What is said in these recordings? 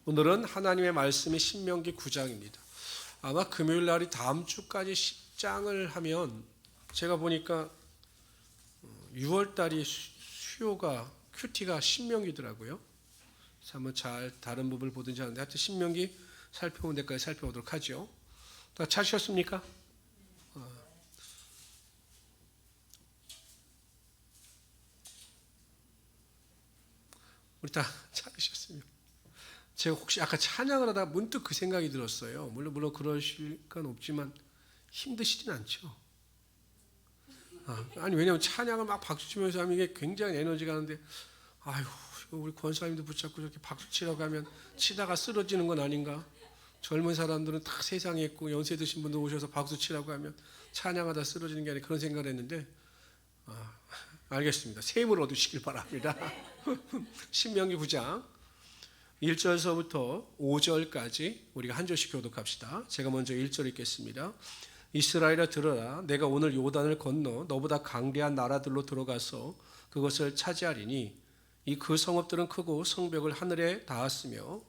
오늘은 하나님의 말씀이 신명기 9장입니다. 아마 금요일 날이 다음 주까지 10장을 하면 제가 보니까 6월 달이 수요가 큐티가 신명기더라고요. 그래서 한번 잘 다른 부분을 보든지 하는데 하여튼 신명기 살펴본 데까지 살펴보도록 하죠. 다 찾으셨습니까? 우리 다 찾으셨으면. 제가 혹시 아까 찬양을 하다가 문득 그 생각이 들었어요. 물론 그러실 건 없지만 힘드시진 않죠. 아니 왜냐면 찬양을 막 박수 치면서 하면 이게 굉장히 에너지가 가는데 아유 우리 권사님도 붙잡고 저렇게 박수 치라고 하면 치다가 쓰러지는 건 아닌가? 젊은 사람들은 다 세상에 있고 연세 드신 분들 오셔서 박수 치라고 하면 찬양하다 쓰러지는 게 아니라 그런 생각을 했는데 알겠습니다. 새 힘을 얻으시길 바랍니다. 신명기 9장 1절서부터 5절까지 우리가 한 절씩 교독합시다. 제가 먼저 1절 읽겠습니다. 이스라엘아 들으라. 내가 오늘 요단을 건너 너보다 강대한 나라들로 들어가서 그것을 차지하리니 이 그 성읍들은 크고 성벽을 하늘에 닿았으며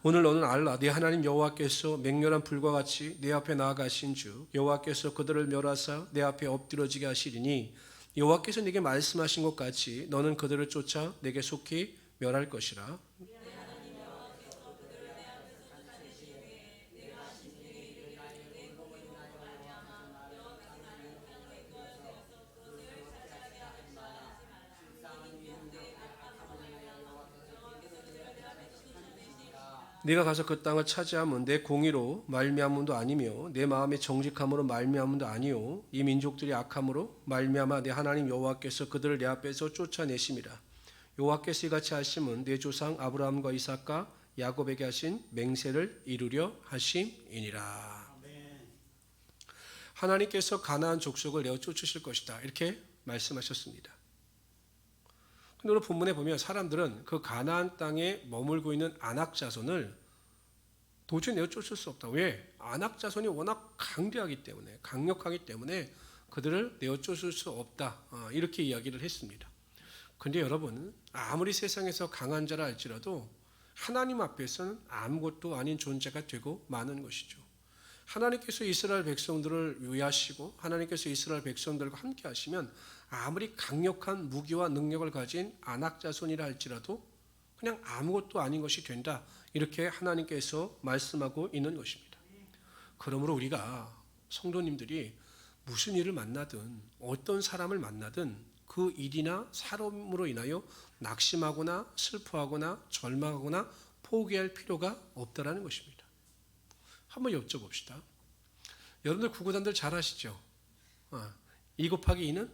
오늘 너는 알라. 네 하나님 여호와께서 맹렬한 불과 같이 네 앞에 나아가신 즉 여호와께서 그들을 멸하사 내 앞에 엎드러지게 하시리니 여호와께서 네게 말씀하신 것 같이 너는 그들을 쫓아 내게 속히 멸할 것이라. 네가 가서 그 땅을 차지하면 내 공의로 말미암음도 아니며 내 마음의 정직함으로 말미암음도 아니요 이 민족들이 악함으로 말미암아 내 하나님 여호와께서 그들을 내 앞에서 쫓아내심이라. 여호와께서 이같이 하심은 내 조상 아브라함과 이삭과 야곱에게 하신 맹세를 이루려 하심이니라. 하나님께서 가나안 족속을 내어 쫓으실 것이다 이렇게 말씀하셨습니다. 근데 오늘 본문에 보면 사람들은 그 가나안 땅에 머물고 있는 아낙 자손을 도저히 내어 쫓을 수 없다. 왜? 아낙 자손이 워낙 강대하기 때문에, 강력하기 때문에 그들을 내어 쫓을 수 없다. 이렇게 이야기를 했습니다. 그런데 여러분, 아무리 세상에서 강한 자라 할지라도 하나님 앞에서는 아무것도 아닌 존재가 되고 마는 것이죠. 하나님께서 이스라엘 백성들을 위하시고 하나님께서 이스라엘 백성들과 함께 하시면 아무리 강력한 무기와 능력을 가진 아낙 자손이라 할지라도 그냥 아무것도 아닌 것이 된다. 이렇게 하나님께서 말씀하고 있는 것입니다. 그러므로 우리가 성도님들이 무슨 일을 만나든 어떤 사람을 만나든 그 일이나 사람으로 인하여 낙심하거나 슬퍼하거나 절망하거나 포기할 필요가 없다라는 것입니다. 한번 여쭤봅시다. 여러분들 구구단들 잘 아시죠? 2 곱하기 2는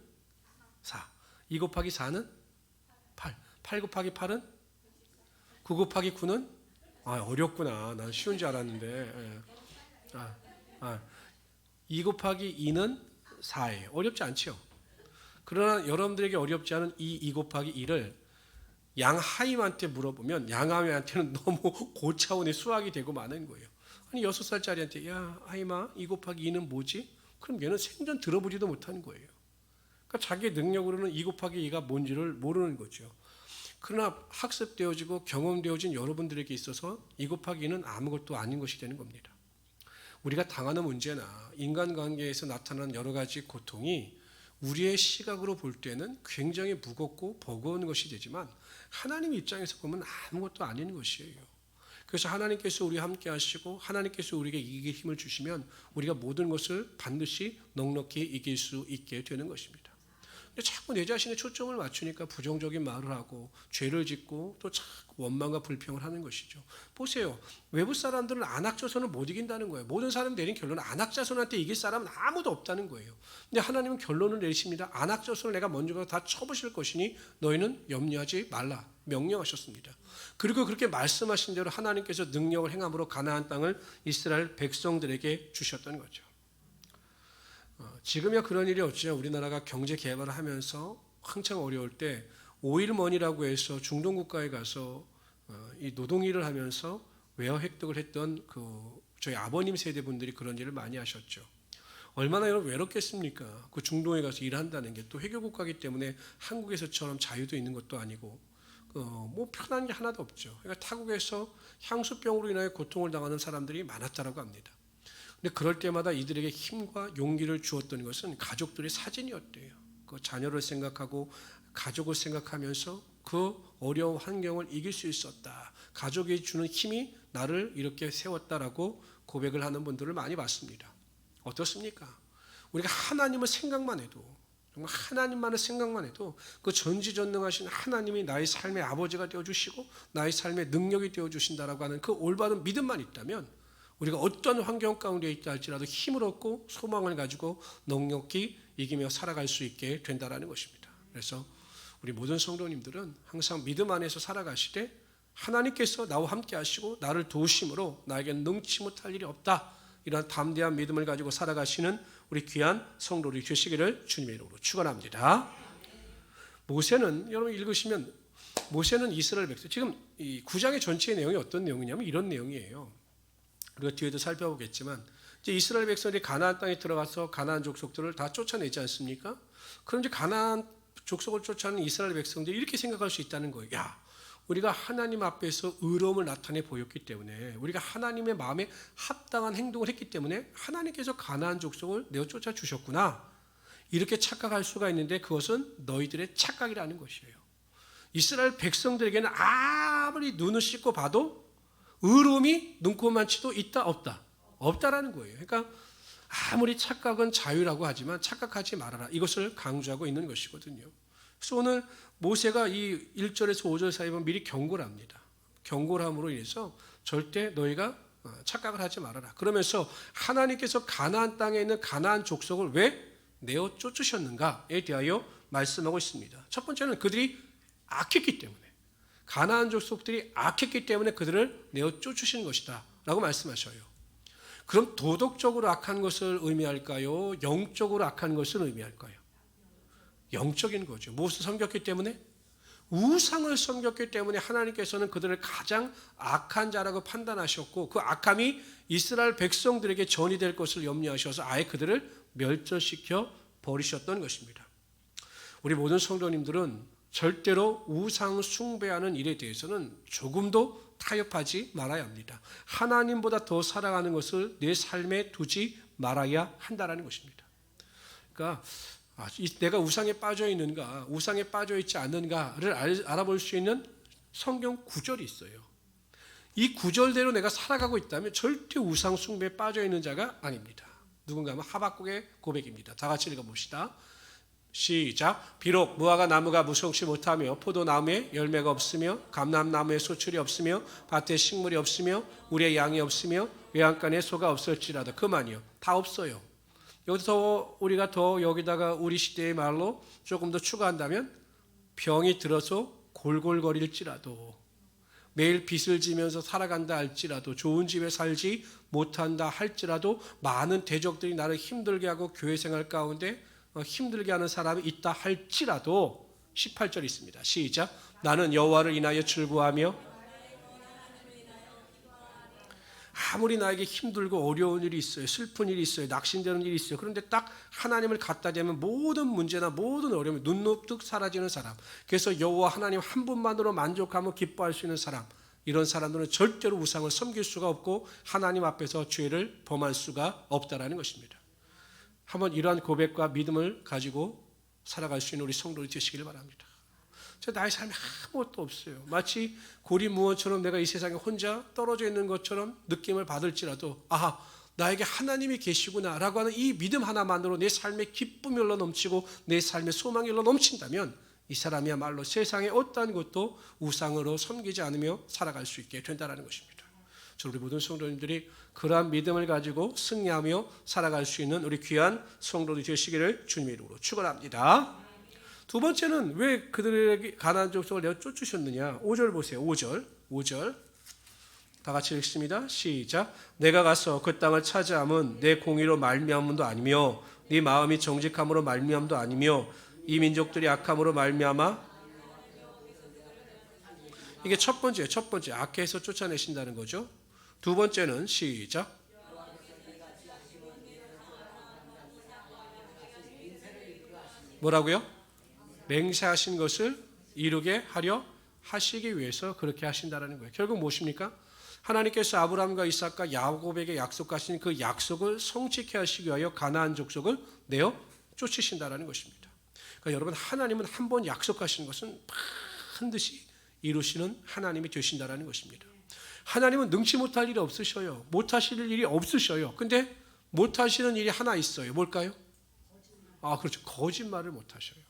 4. 2 곱하기 4는 8. 8 곱하기 8은 9 곱하기 9는 어렵구나. 난 쉬운 줄 알았는데. 2 곱하기 2는 4예요. 어렵지 않죠? 그러나 여러분들에게 어렵지 않은 이 2 곱하기 2를 양하임한테 물어보면 양하임한테는 너무 고차원의 수학이 되고 마는 거예요. 아니 6살짜리한테 야 하임아 2 곱하기 2는 뭐지? 그럼 얘는 생전 들어보지도 못하는 거예요. 그러니까 자기의 능력으로는 2 곱하기 2가 뭔지를 모르는 거죠. 그러나 학습되어지고 경험되어진 여러분들에게 있어서 2 곱하기 2는 아무것도 아닌 것이 되는 겁니다. 우리가 당하는 문제나 인간관계에서 나타나는 여러 가지 고통이 우리의 시각으로 볼 때는 굉장히 무겁고 버거운 것이 되지만 하나님 입장에서 보면 아무것도 아닌 것이에요. 그래서 하나님께서 우리와 함께 하시고 하나님께서 우리에게 이길 힘을 주시면 우리가 모든 것을 반드시 넉넉히 이길 수 있게 되는 것입니다. 근데 자꾸 내 자신의 초점을 맞추니까 부정적인 말을 하고 죄를 짓고 또 자꾸 원망과 불평을 하는 것이죠. 보세요. 외부 사람들은 아낙 자손을 못 이긴다는 거예요. 모든 사람이 내린 결론은 아낙 자손한테 이길 사람은 아무도 없다는 거예요. 근데 하나님은 결론을 내리십니다. 아낙 자손을 내가 먼저 다 쳐부실 것이니 너희는 염려하지 말라 명령하셨습니다. 그리고 그렇게 말씀하신 대로 하나님께서 능력을 행함으로 가나안 땅을 이스라엘 백성들에게 주셨던 거죠. 지금이야 그런 일이 없죠. 우리나라가 경제 개발을 하면서 한창 어려울 때 오일머니라고 해서 중동 국가에 가서 이 노동일을 하면서 외화 획득을 했던 저희 아버님 세대 분들이 그런 일을 많이 하셨죠. 얼마나 여러분 외롭겠습니까? 그 중동에 가서 일한다는 게 또 회교 국가이기 때문에 한국에서처럼 자유도 있는 것도 아니고 뭐 편한 게 하나도 없죠. 그러니까 타국에서 향수병으로 인하여 고통을 당하는 사람들이 많았다라고 합니다. 근데 그럴 때마다 이들에게 힘과 용기를 주었던 것은 가족들의 사진이었대요. 그 자녀를 생각하고 가족을 생각하면서 그 어려운 환경을 이길 수 있었다. 가족이 주는 힘이 나를 이렇게 세웠다라고 고백을 하는 분들을 많이 봤습니다. 어떻습니까? 우리가 하나님을 생각만 해도, 정말 하나님만을 생각만 해도 그 전지전능하신 하나님이 나의 삶의 아버지가 되어주시고 나의 삶의 능력이 되어주신다라고 하는 그 올바른 믿음만 있다면 우리가 어떤 환경 가운데 있다 할지라도 힘을 얻고 소망을 가지고 넉넉히 이기며 살아갈 수 있게 된다라는 것입니다. 그래서 우리 모든 성도님들은 항상 믿음 안에서 살아가시되 하나님께서 나와 함께 하시고 나를 도우심으로 나에게 능치 못할 일이 없다, 이러한 담대한 믿음을 가지고 살아가시는 우리 귀한 성도들이 되시기를 주님의 이름으로 축원합니다. 모세는 여러분 읽으시면 모세는 이스라엘 백성, 지금 이 9장의 전체의 내용이 어떤 내용이냐면 이런 내용이에요. 우리가 뒤에도 살펴보겠지만 이제 이스라엘 백성들이 가나안 땅에 들어가서 가나안 족속들을 다 쫓아내지 않습니까? 그럼 이제 가나안 족속을 쫓아내는 이스라엘 백성들이 이렇게 생각할 수 있다는 거예요. 야, 우리가 하나님 앞에서 의로움을 나타내 보였기 때문에, 우리가 하나님의 마음에 합당한 행동을 했기 때문에 하나님께서 가나안 족속을 내어 쫓아 주셨구나, 이렇게 착각할 수가 있는데 그것은 너희들의 착각이라는 것이에요. 이스라엘 백성들에게는 아무리 눈을 씻고 봐도 의로움이 눈꼽만치도 있다 없다? 없다라는 거예요. 그러니까 아무리 착각은 자유라고 하지만 착각하지 말아라, 이것을 강조하고 있는 것이거든요. 그래서 오늘 모세가 이 1절에서 5절 사이에 보면 미리 경고를 합니다. 경고를 함으로 인해서 절대 너희가 착각을 하지 말아라. 그러면서 하나님께서 가나안 땅에 있는 가나안 족속을 왜 내어 쫓으셨는가에 대하여 말씀하고 있습니다. 첫 번째는 그들이 악했기 때문에, 가나안 족속들이 악했기 때문에 그들을 내어 쫓으신 것이다 라고 말씀하셔요. 그럼 도덕적으로 악한 것을 의미할까요? 영적으로 악한 것을 의미할까요? 영적인 거죠. 무엇을 섬겼기 때문에? 우상을 섬겼기 때문에 하나님께서는 그들을 가장 악한 자라고 판단하셨고, 그 악함이 이스라엘 백성들에게 전이 될 것을 염려하셔서 아예 그들을 멸절시켜 버리셨던 것입니다. 우리 모든 성도님들은 절대로 우상 숭배하는 일에 대해서는 조금도 타협하지 말아야 합니다. 하나님보다 더 사랑하는 것을 내 삶에 두지 말아야 한다는 것입니다. 그러니까 내가 우상에 빠져 있는가, 우상에 빠져 있지 않는가를 알아볼 수 있는 성경 구절이 있어요. 이 구절대로 내가 살아가고 있다면 절대 우상 숭배에 빠져 있는 자가 아닙니다. 누군가 하면 하박국의 고백입니다. 다 같이 읽어봅시다. 시작. 비록 무화과 나무가 무성치 못하며 포도나무에 열매가 없으며 감람나무에 소출이 없으며 밭에 식물이 없으며 우리의 양이 없으며 외양간에 소가 없을지라도, 그만이요, 다 없어요. 여기서 우리가 더 여기다가 우리 시대의 말로 조금 더 추가한다면 병이 들어서 골골거릴지라도, 매일 빚을 지면서 살아간다 할지라도, 좋은 집에 살지 못한다 할지라도, 많은 대적들이 나를 힘들게 하고 교회 생활 가운데 힘들게 하는 사람이 있다 할지라도, 18절 있습니다. 시작. 나는 여호와를 인하여 즐거워하며, 아무리 나에게 힘들고 어려운 일이 있어요, 슬픈 일이 있어요, 낙심되는 일이 있어요, 그런데 딱 하나님을 갖다 대면 모든 문제나 모든 어려움이 눈높듯 사라지는 사람, 그래서 여호와 하나님 한 분만으로 만족하며 기뻐할 수 있는 사람, 이런 사람들은 절대로 우상을 섬길 수가 없고 하나님 앞에서 죄를 범할 수가 없다라는 것입니다. 한번 이러한 고백과 믿음을 가지고 살아갈 수 있는 우리 성도들이 되시기를 바랍니다. 나의 삶에 아무것도 없어요. 마치 고리무원처럼 내가 이 세상에 혼자 떨어져 있는 것처럼 느낌을 받을지라도, 아하, 나에게 하나님이 계시구나 라고 하는 이 믿음 하나만으로 내 삶에 기쁨이 흘러 넘치고 내 삶에 소망이 흘러 넘친다면 이 사람이야말로 세상에 어떠한 것도 우상으로 섬기지 않으며 살아갈 수 있게 된다는 것입니다. 우리 모든 성도님들이 그러한 믿음을 가지고 승리하며 살아갈 수 있는 우리 귀한 성도들이 되시기를 주님의 이름으로 축원합니다. 두 번째는 왜 그들에게 가나안 족속을 내어 쫓으셨느냐? 5절 보세요. 5절 다 같이 읽습니다. 시작. 내가 가서 그 땅을 차지함은 내 공의로 말미암음도 아니며 네 마음이 정직함으로 말미암음도 아니며 이 민족들이 악함으로 말미암아. 이게 첫 번째 악해서 쫓아내신다는 거죠. 두 번째는 시작. 뭐라고요? 맹세하신 것을 이루게 하려 하시기 위해서 그렇게 하신다라는 거예요. 결국 무엇입니까? 하나님께서 아브라함과 이삭과 야곱에게 약속하신 그 약속을 성취케 하시기 위하여 가나안 족속을 내어 쫓으신다라는 것입니다. 그러니까 여러분, 하나님은 한 번 약속하신 것은 반드시 이루시는 하나님이 되신다라는 것입니다. 하나님은 능치 못할 일이 없으셔요. 못하실 일이 없으셔요. 근데 못하시는 일이 하나 있어요. 뭘까요? 그렇죠. 거짓말을 못하셔요.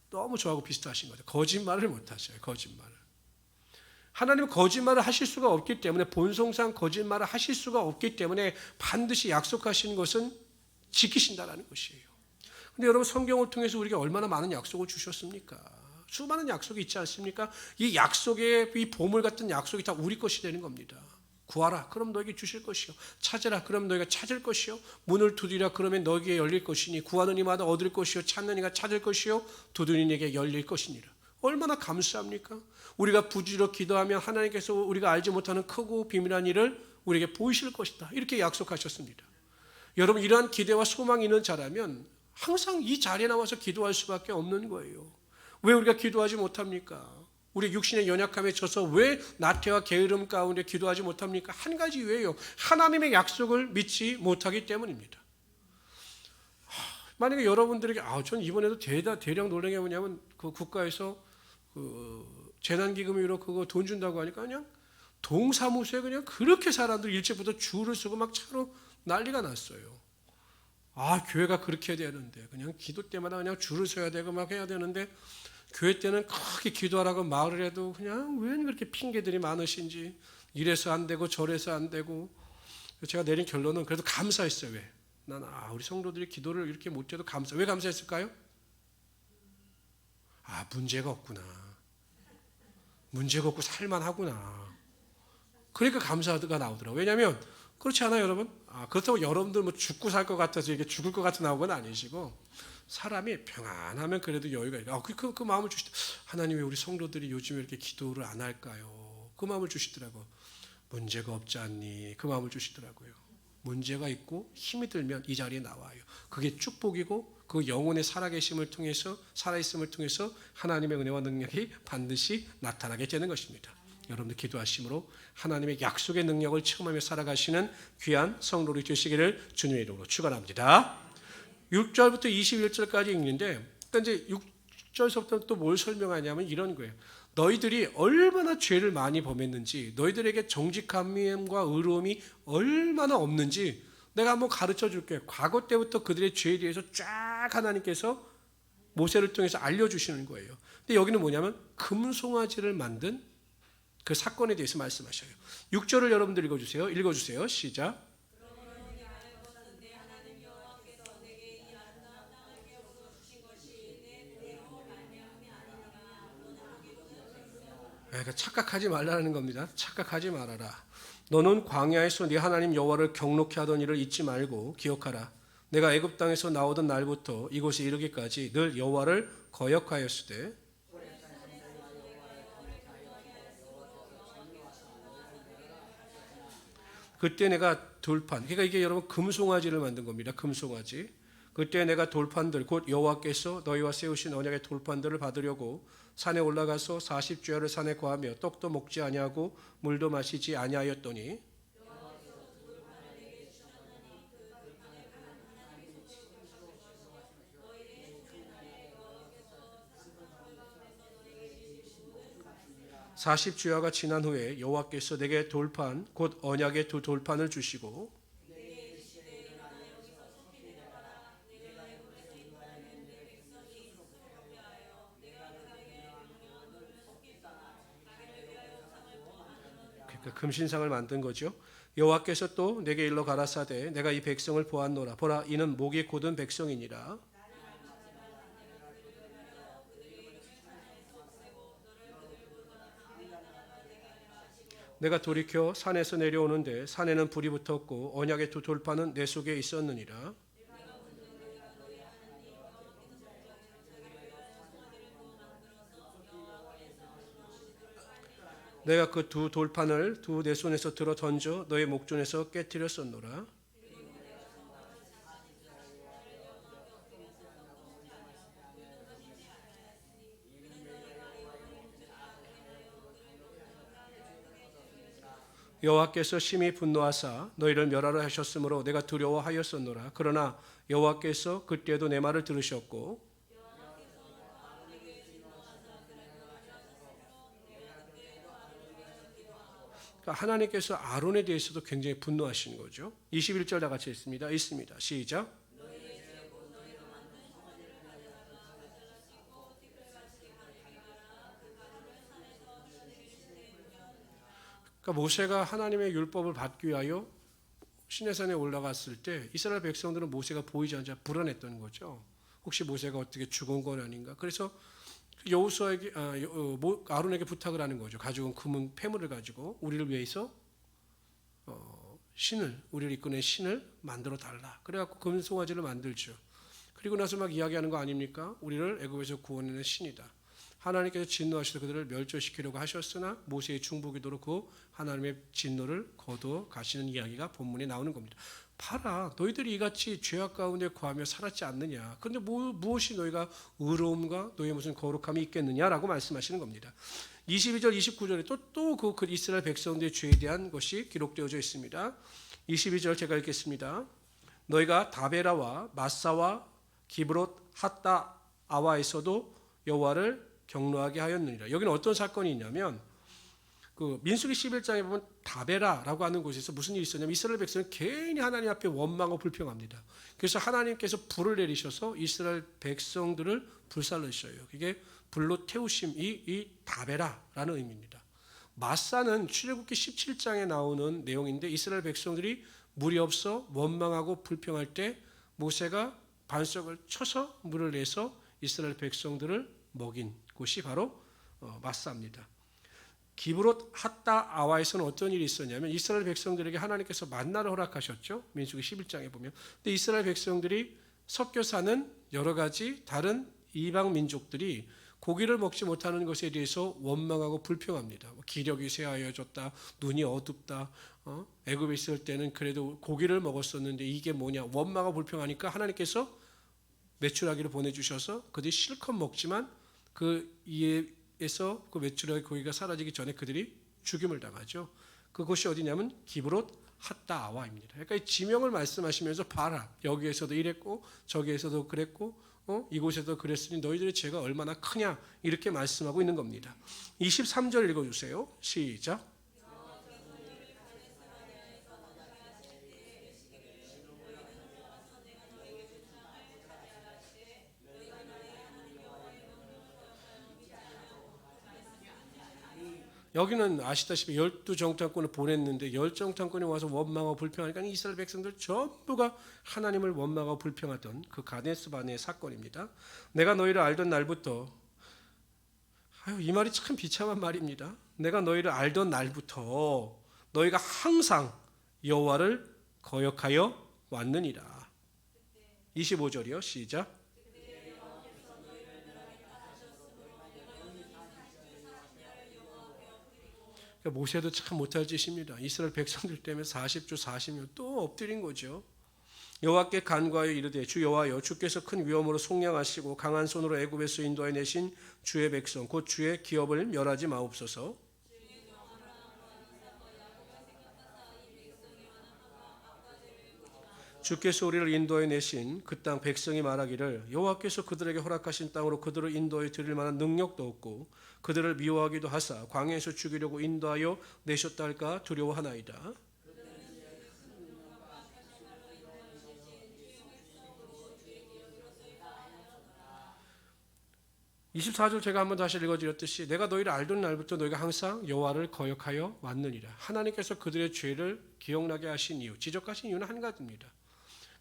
너무 저하고 비슷하신 거죠. 거짓말을 못하셔요. 거짓말을. 하나님은 거짓말을 하실 수가 없기 때문에, 본성상 거짓말을 하실 수가 없기 때문에 반드시 약속하신 것은 지키신다라는 것이에요. 근데 여러분, 성경을 통해서 우리에게 얼마나 많은 약속을 주셨습니까? 수많은 약속이 있지 않습니까? 이 약속의, 이 보물 같은 약속이 다 우리 것이 되는 겁니다. 구하라, 그럼 너에게 주실 것이요. 찾으라, 그럼 너희가 찾을 것이요. 문을 두드리라, 그러면 너에게 열릴 것이니 구하는 이마다 얻을 것이요, 찾는 이가 찾을 것이요, 두드리는 이에게 열릴 것이니라. 얼마나 감사합니까? 우리가 부지로 기도하면 하나님께서 우리가 알지 못하는 크고 비밀한 일을 우리에게 보이실 것이다, 이렇게 약속하셨습니다. 여러분, 이러한 기대와 소망이 있는 자라면 항상 이 자리에 나와서 기도할 수밖에 없는 거예요. 왜 우리가 기도하지 못합니까? 우리 육신의 연약함에 져서 왜 나태와 게으름 가운데 기도하지 못합니까? 한 가지 이유예요. 하나님의 약속을 믿지 못하기 때문입니다. 만약에 여러분들에게 전 이번에도 대량 놀란 게 뭐냐면, 그 국가에서 그 재난기금으로 그거 돈 준다고 하니까 그냥 동사무소에 그냥 그렇게 사람들 일찍부터 줄을 서고 막 차로 난리가 났어요. 교회가 그렇게 해야 되는데, 그냥 기도 때마다 그냥 줄을 서야 되고 막 해야 되는데, 교회 때는 크게 기도하라고 말을 해도 그냥 왜 그렇게 핑계들이 많으신지, 이래서 안 되고 저래서 안 되고. 제가 내린 결론은 그래도 감사했어요. 왜? 난 우리 성도들이 기도를 이렇게 못해도 왜 감사했을까요? 문제가 없구나. 문제가 없고 살만하구나. 그러니까 감사가 나오더라고요. 왜냐하면 그렇지 않아요, 여러분? 그렇다고 여러분들 뭐 죽고 살 것 같아서 이게 죽을 것 같아 나온 건 아니시고, 사람이 평안하면 그래도 여유가 있어요. 그 마음을 주시다. 하나님, 왜 우리 성도들이 요즘에 이렇게 기도를 안 할까요? 그 마음을 주시더라고요. 문제가 없지 않니? 그 마음을 주시더라고요. 문제가 있고 힘이 들면 이 자리에 나와요. 그게 축복이고, 그 영혼의 살아계심을 통해서, 살아있음을 통해서 하나님의 은혜와 능력이 반드시 나타나게 되는 것입니다. 여러분들 기도하심으로 하나님의 약속의 능력을 체험하며 살아가시는 귀한 성도들이 되시기를 주님의 이름으로 축원합니다. 6절부터 21절까지 읽는데, 이제 6절서부터 또 뭘 설명하냐면 이런 거예요. 너희들이 얼마나 죄를 많이 범했는지, 너희들에게 정직함과 의로움이 얼마나 없는지 내가 한번 가르쳐 줄게요. 과거 때부터 그들의 죄에 대해서 쫙 하나님께서 모세를 통해서 알려주시는 거예요. 근데 여기는 뭐냐면 금송아지를 만든 그 사건에 대해서 말씀하셔요. 6절을 여러분들 읽어주세요. 시작. 그러니까 착각하지 말라는 겁니다. 착각하지 말아라. 너는 광야에서 네 하나님 여호와를 경록케 하던 일을 잊지 말고 기억하라. 내가 애굽 땅에서 나오던 날부터 이곳에 이르기까지 늘 여호와를 거역하였으되, 그때 내가 돌판, 그러니까 이게 여러분 금송아지를 만든 겁니다. 금송아지. 그때 내가 돌판들, 곧 여호와께서 너희와 세우신 언약의 돌판들을 받으려고 산에 올라가서 40주야를 산에 거하며 떡도 먹지 아니하고 물도 마시지 아니하였더니, (40주야가) 지난 후에 여호와께서 내게 돌판, 곧 언약의 두 돌판을 주시고, 그러니까 금신상을 만든 거죠. 여호와께서 또 내게 일러 가라사대, 내가 이 백성을 보았노라. 보라, 이는 목이 곧은 백성이니라. 내가 돌이켜 산에서 내려오는데 산에는 불이 붙었고 언약의 두 돌판은 내 속에 있었느니라. 내가 그 두 돌판을 내 손에서 들어 던져 너의 목전에서 깨뜨렸었노라. 여호와께서 심히 분노하사 너희를 멸하려 하셨으므로 내가 두려워하였었노라. 그러나 여호와께서 그때도 내 말을 들으셨고 그러니까 하나님께서 아론에 대해서도 굉장히 분노하신 거죠. 21절 다 같이 있습니다. 시작. 그러니까 모세가 하나님의 율법을 받기 위하여 시내산에 올라갔을 때 이스라엘 백성들은 모세가 보이지 않자 불안했던 거죠. 혹시 모세가 어떻게 죽은 건 아닌가. 그래서 여호수아에게 아론에게 부탁을 하는 거죠. 가져온 금은 폐물을 가지고 우리를 위해서 신을 우리를 이끄는 신을 만들어 달라. 그래갖고 금 송아지를 만들죠. 그리고 나서 막 이야기하는 거 아닙니까? 우리를 애굽에서 구원하는 신이다. 하나님께서 진노하셔서 그들을 멸절시키려고 하셨으나 모세의 중보기도로 그 하나님의 진노를 거두어 가시는 이야기가 본문에 나오는 겁니다. 봐라, 너희들이 이같이 죄악 가운데 거하며 살았지 않느냐. 그런데 무엇이 너희가 의로움과 너희의 무슨 거룩함이 있겠느냐라고 말씀하시는 겁니다. 22절 29절에 또 그 이스라엘 백성들의 죄에 대한 것이 기록되어져 있습니다. 22절 제가 읽겠습니다. 너희가 다베라와 마사와 기브롯 핫다 아와에서도 여호와를 경노하게 하였느니라. 여기는 어떤 사건이 있냐면 그 민수기 11장에 보면 다베라라고 하는 곳에서 무슨 일이 있었냐면 이스라엘 백성은 괜히 하나님 앞에 원망하고 불평합니다. 그래서 하나님께서 불을 내리셔서 이스라엘 백성들을 불살르셔요. 이게 불로 태우심이 이 다베라라는 의미입니다. 마사는 출애굽기 17장에 나오는 내용인데 이스라엘 백성들이 물이 없어 원망하고 불평할 때 모세가 반석을 쳐서 물을 내서 이스라엘 백성들을 먹인 곳이 바로 마사입니다. 기브롯 핫다 아와에서는 어떤 일이 있었냐면 이스라엘 백성들에게 하나님께서 만나를 허락하셨죠. 민수기 11장에 보면. 근데 이스라엘 백성들이 섞여 사는 여러 가지 다른 이방 민족들이 고기를 먹지 못하는 것에 대해서 원망하고 불평합니다. 기력이 쇠하여졌다. 눈이 어둡다. 애굽에 있을 때는 그래도 고기를 먹었었는데 이게 뭐냐. 원망하고 불평하니까 하나님께서 메추라기를 보내주셔서 그들이 실컷 먹지만 그 이에서 그 메추라기 고기가 사라지기 전에 그들이 죽임을 당하죠. 그곳이 어디냐면 기브롯 핫다 아와입니다. 그러니까 이 지명을 말씀하시면서 봐라. 여기에서도 이랬고 저기에서도 그랬고 이곳에도 그랬으니 너희들의 죄가 얼마나 크냐 이렇게 말씀하고 있는 겁니다. 23절 읽어주세요. 시작. 여기는 아시다시피 12정탐꾼을 보냈는데 10정탐꾼이 와서 원망하고 불평하니까 이스라엘 백성들 전부가 하나님을 원망하고 불평하던 그 가데스 바네의 사건입니다. 내가 너희를 알던 날부터 이 말이 참 비참한 말입니다. 내가 너희를 알던 날부터 너희가 항상 여호와를 거역하여 왔느니라. 25절이요. 시작. 모세도 참 못할 짓입니다. 이스라엘 백성들 때문에 40주 40년 또 엎드린 거죠. 여호와께 간구하여 이르되 주 여호와여 주께서 큰 위엄으로 속량하시고 강한 손으로 애굽에서 인도해 내신 주의 백성 곧 주의 기업을 멸하지 마옵소서. 주께서 우리를 인도해 내신 그 땅 백성이 말하기를 여호와께서 그들에게 허락하신 땅으로 그들을 인도해 드릴 만한 능력도 없고 그들을 미워하기도 하사 광야에서 죽이려고 인도하여 내셨다 할까 두려워하나이다. 24절 제가 한번 다시 읽어드렸듯이 내가 너희를 알던 날부터 너희가 항상 여호와를 거역하여 왔느니라. 하나님께서 그들의 죄를 기억나게 하신 이유, 지적하신 이유는 한 가지입니다.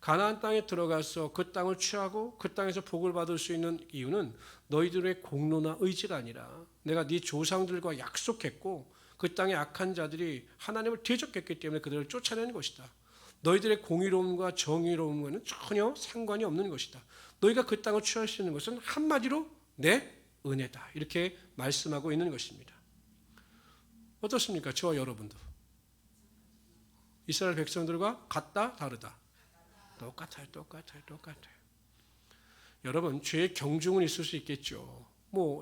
가나안 땅에 들어가서 그 땅을 취하고 그 땅에서 복을 받을 수 있는 이유는 너희들의 공로나 의지가 아니라 내가 네 조상들과 약속했고 그 땅의 악한 자들이 하나님을 대적했기 때문에 그들을 쫓아내는 것이다. 너희들의 공의로움과 정의로움과는 전혀 상관이 없는 것이다. 너희가 그 땅을 취할 수 있는 것은 한마디로 내 은혜다. 이렇게 말씀하고 있는 것입니다. 어떻습니까? 저와 여러분도 이스라엘 백성들과 같다 다르다? 똑같아요. 여러분 죄의 경중은 있을 수 있겠죠.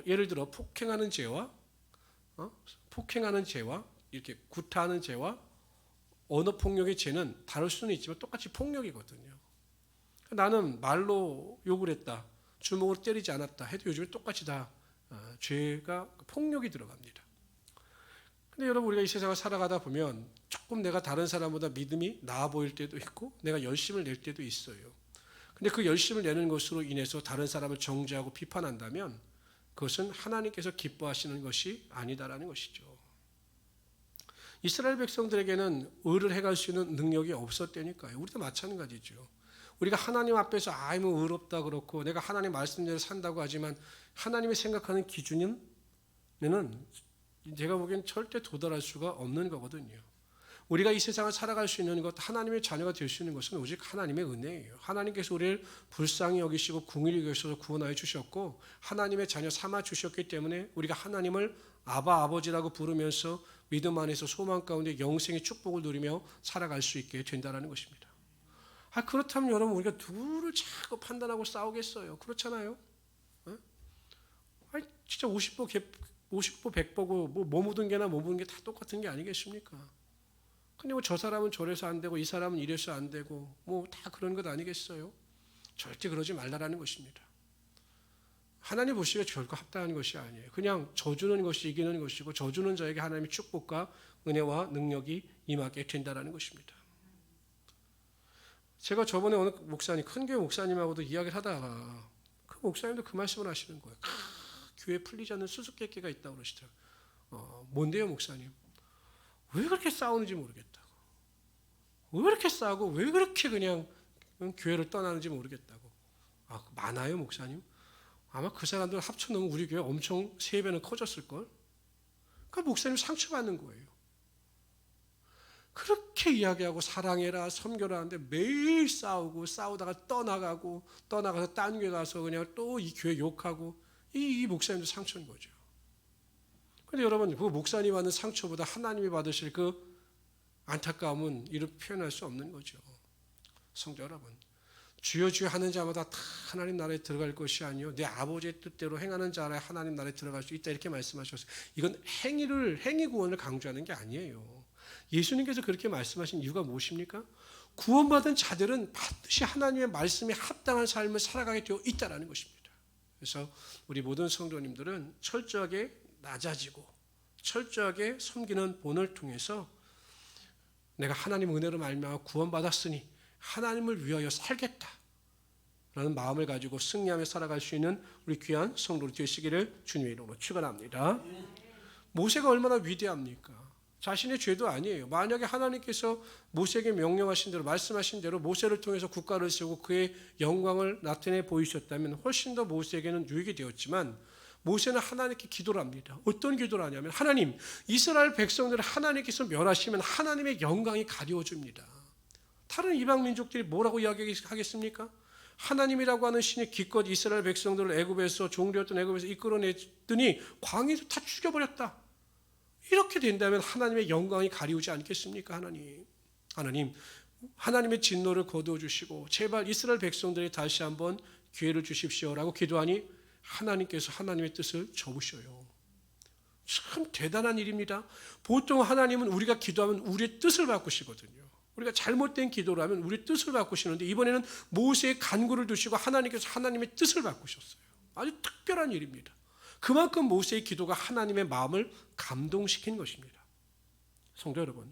예를 들어 폭행하는 죄와 이렇게 구타하는 죄와 언어 폭력의 죄는 다를 수는 있지만 똑같이 폭력이거든요. 나는 말로 욕을 했다, 주먹으로 때리지 않았다 해도 요즘에 똑같이 다 죄가 폭력이 들어갑니다. 근데 여러분, 우리가 이 세상을 살아가다 보면 조금 내가 다른 사람보다 믿음이 나아 보일 때도 있고 내가 열심을 낼 때도 있어요. 근데 그 열심을 내는 것으로 인해서 다른 사람을 정죄하고 비판한다면 그것은 하나님께서 기뻐하시는 것이 아니다라는 것이죠. 이스라엘 백성들에게는 의를 행할 수 있는 능력이 없었다니까요. 우리도 마찬가지죠. 우리가 하나님 앞에서 뭐 의롭다 그렇고 내가 하나님 말씀대로 산다고 하지만 하나님이 생각하는 기준은 제가 보기엔 절대 도달할 수가 없는 거거든요. 우리가 이 세상을 살아갈 수 있는 것, 하나님의 자녀가 될 수 있는 것은 오직 하나님의 은혜예요. 하나님께서 우리를 불쌍히 여기시고 궁일히 여기셔서 구원하여 주셨고 하나님의 자녀 삼아 주셨기 때문에 우리가 하나님을 아바 아버지라고 부르면서 믿음 안에서 소망 가운데 영생의 축복을 누리며 살아갈 수 있게 된다는 것입니다. 그렇다면 여러분, 우리가 누구를 자꾸 판단하고 싸우겠어요? 그렇잖아요. 진짜 50보 100보고 뭐 묻은 게나 뭐 묻은 게 다 똑같은 게 아니겠습니까? 근데 뭐 저 사람은 저래서 안 되고 이 사람은 이래서 안 되고 뭐 다 그런 것 아니겠어요? 절대 그러지 말라라는 것입니다. 하나님 보시기에 결코 합당한 것이 아니에요. 그냥 져주는 것이 이기는 것이고 져주는 자에게 하나님의 축복과 은혜와 능력이 임하게 된다는 것입니다. 제가 저번에 어느 목사님, 큰 교회 목사님하고도 이야기를 하다가 그 목사님도 그 말씀을 하시는 거예요. 교회에 풀리지 않는 수수께끼가 있다고 그러시더라고요. 뭔데요, 목사님? 왜 그렇게 싸우는지 모르겠다고. 왜 그렇게 싸우고 왜 그렇게 그냥 교회를 떠나는지 모르겠다고. 많아요, 목사님? 아마 그 사람들 합쳐놓으면 우리 교회 엄청 3배는 커졌을걸? 그러니까 목사님 상처받는 거예요. 그렇게 이야기하고 사랑해라, 섬겨라 하는데 매일 싸우다가 떠나가서 딴 교회 가서 그냥 또 이 교회 욕하고 이 목사님도 상처인 거죠. 그런데 여러분, 그 목사님 받는 상처보다 하나님이 받으실 그 안타까움은 이루 표현할 수 없는 거죠. 성도 여러분, 주여 주여 하는 자마다 다 하나님 나라에 들어갈 것이 아니요 내 아버지의 뜻대로 행하는 자라 하나님 나라에 들어갈 수 있다, 이렇게 말씀하셨어요. 이건 행위 구원을 강조하는 게 아니에요. 예수님께서 그렇게 말씀하신 이유가 무엇입니까? 구원받은 자들은 반드시 하나님의 말씀에 합당한 삶을 살아가게 되어 있다는 것입니다. 그래서 우리 모든 성도님들은 철저하게 낮아지고 철저하게 섬기는 본을 통해서 내가 하나님 은혜로 말미암아 구원받았으니 하나님을 위하여 살겠다라는 마음을 가지고 승리하며 살아갈 수 있는 우리 귀한 성도로 되시기를 주님의 이름으로 축원합니다. 모세가 얼마나 위대합니까? 자신의 죄도 아니에요. 만약에 하나님께서 모세에게 명령하신 대로, 말씀하신 대로 모세를 통해서 국가를 세우고 그의 영광을 나타내 보이셨다면 훨씬 더 모세에게는 유익이 되었지만 모세는 하나님께 기도를 합니다. 어떤 기도를 하냐면, 하나님, 이스라엘 백성들을 하나님께서 멸하시면 하나님의 영광이 가려워집니다. 다른 이방 민족들이 뭐라고 이야기하겠습니까? 하나님이라고 하는 신이 기껏 이스라엘 백성들을 애굽에서, 종되었던 애굽에서 이끌어냈더니 광야에서 다 죽여버렸다. 이렇게 된다면 하나님의 영광이 가리우지 않겠습니까? 하나님의 진노를 거두어 주시고 제발 이스라엘 백성들이 다시 한번 기회를 주십시오라고 기도하니 하나님께서 하나님의 뜻을 접으셔요. 참 대단한 일입니다. 보통 하나님은 우리가 기도하면 우리의 뜻을 바꾸시거든요. 우리가 잘못된 기도를 하면 우리의 뜻을 바꾸시는데 이번에는 모세의 간구를 두시고 하나님께서 하나님의 뜻을 바꾸셨어요. 아주 특별한 일입니다. 그만큼 모세의 기도가 하나님의 마음을 감동시킨 것입니다. 성도 여러분,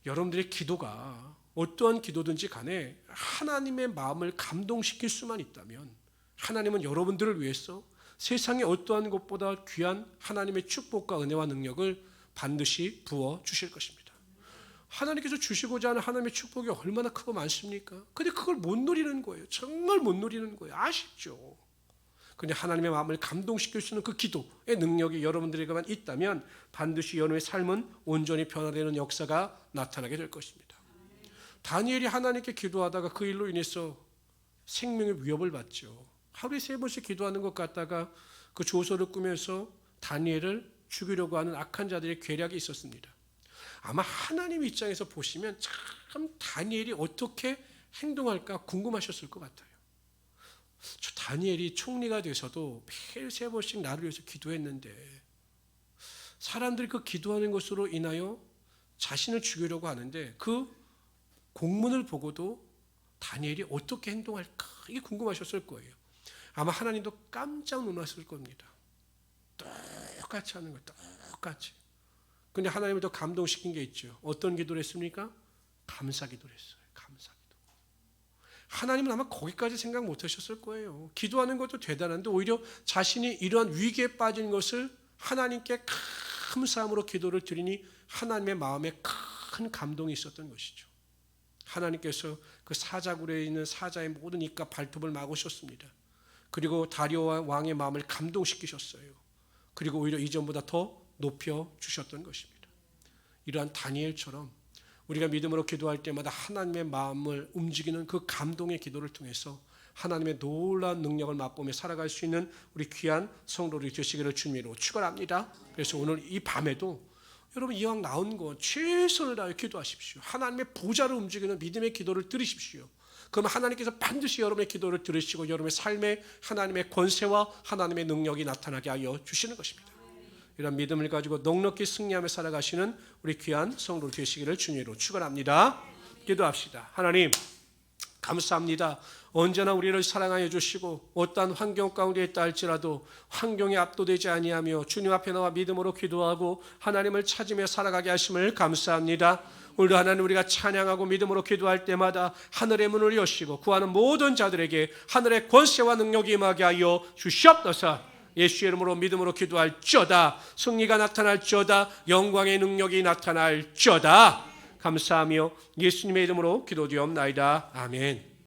여러분들의 기도가 어떠한 기도든지 간에 하나님의 마음을 감동시킬 수만 있다면 하나님은 여러분들을 위해서 세상의 어떠한 것보다 귀한 하나님의 축복과 은혜와 능력을 반드시 부어 주실 것입니다. 하나님께서 주시고자 하는 하나님의 축복이 얼마나 크고 많습니까? 근데 그걸 못 누리는 거예요. 정말 못 누리는 거예요. 아쉽죠. 그냥 하나님의 마음을 감동시킬 수 있는 그 기도의 능력이 여러분들에게만 있다면 반드시 여러분의 삶은 온전히 변화되는 역사가 나타나게 될 것입니다. 다니엘이 하나님께 기도하다가 그 일로 인해서 생명의 위협을 받죠. 하루에 3번씩 기도하는 것 같다가 그 조서를 꾸면서 다니엘을 죽이려고 하는 악한 자들의 계략이 있었습니다. 아마 하나님 입장에서 보시면 참 다니엘이 어떻게 행동할까 궁금하셨을 것 같아요. 저 다니엘이 총리가 돼서도 매일 3번씩 나를 위해서 기도했는데 사람들이 그 기도하는 것으로 인하여 자신을 죽이려고 하는데 그 공문을 보고도 다니엘이 어떻게 행동할까 이게 궁금하셨을 거예요. 아마 하나님도 깜짝 놀랐을 겁니다. 똑같이 하는 거예요. 똑같이. 근데 하나님을 더 감동시킨 게 있죠. 어떤 기도를 했습니까? 감사 기도를 했어요. 감사 기도. 하나님은 아마 거기까지 생각 못 하셨을 거예요. 기도하는 것도 대단한데 오히려 자신이 이러한 위기에 빠진 것을 하나님께 감사함으로 기도를 드리니 하나님의 마음에 큰 감동이 있었던 것이죠. 하나님께서 그 사자굴에 있는 사자의 모든 입과 발톱을 막으셨습니다. 그리고 다리오 왕의 마음을 감동시키셨어요. 그리고 오히려 이전보다 더 높여주셨던 것입니다. 이러한 다니엘처럼 우리가 믿음으로 기도할 때마다 하나님의 마음을 움직이는 그 감동의 기도를 통해서 하나님의 놀라운 능력을 맛보며 살아갈 수 있는 우리 귀한 성도들이 되시기를 주님으로 축원합니다. 그래서 오늘 이 밤에도 여러분 이왕 나온 거 최선을 다해 기도하십시오. 하나님의 보좌를 움직이는 믿음의 기도를 들으십시오. 그럼 하나님께서 반드시 여러분의 기도를 들으시고 여러분의 삶에 하나님의 권세와 하나님의 능력이 나타나게 하여 주시는 것입니다. 이런 믿음을 가지고 넉넉히 승리하며 살아가시는 우리 귀한 성도 되시기를 주님으로 축원합니다. 기도합시다. 하나님 감사합니다. 언제나 우리를 사랑하여 주시고 어떠한 환경 가운데 있다 할지라도 환경에 압도되지 아니하며 주님 앞에 나와 믿음으로 기도하고 하나님을 찾으며 살아가게 하심을 감사합니다. 오늘도 하나님 우리가 찬양하고 믿음으로 기도할 때마다 하늘의 문을 여시고 구하는 모든 자들에게 하늘의 권세와 능력이 임하게 하여 주시옵소서. 예수의 이름으로 믿음으로 기도할지어다. 승리가 나타날지어다. 영광의 능력이 나타날지어다. 감사하며 예수님의 이름으로 기도드리옵나이다. 아멘.